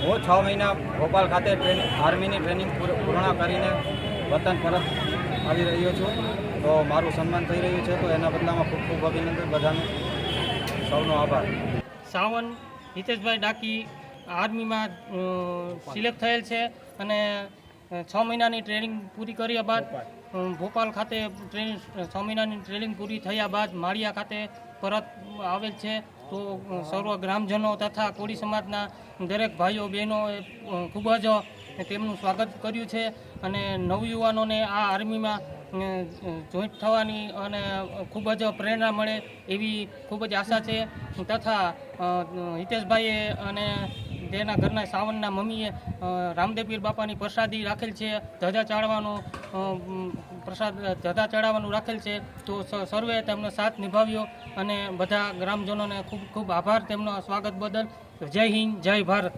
હું 6 મહિના ભોપાલ ખાતે આર્મીની ટ્રેનિંગ પૂર્ણ કરીને વતન પરત આવી રહ્યો છું, તો મારું સન્માન થઈ રહ્યું છે, તો એના બદલામાં ખૂબ ખૂબ અભિનંદન બધાનું, સૌનો આભાર. સાવન હિતેશભાઈ ડાકી આર્મીમાં સિલેક્ટ થયેલ છે અને 6 મહિનાની ટ્રેનિંગ પૂરી કર્યા બાદ ભોપાલ ખાતે 6 મહિનાની ટ્રેનિંગ પૂરી થયા બાદ માળિયા ખાતે પરત આવેલ છે. તો સર્વ ગ્રામજનો તથા કોળી સમાજના દરેક ભાઈઓ બહેનોએ ખૂબ જ તેમનું સ્વાગત કર્યું છે અને નવયુવાનોને આ આર્મીમાં જોઈન્ટ થવાની અને ખૂબ જ પ્રેરણા મળે એવી ખૂબ જ આશા છે. તથા હિતેશભાઈએ અને તેના ઘરના સાવનના મમ્મીએ રામદેવપીર બાપાની પ્રસાદી રાખેલ છે, ધજા ચડાવવાનું રાખેલ છે. તો સર્વે તેમનો સાથ નિભાવ્યો અને બધા ગ્રામજનોને ખૂબ ખૂબ આભાર તેમનો સ્વાગત બદલ. જય હિન્દ, જય ભારત.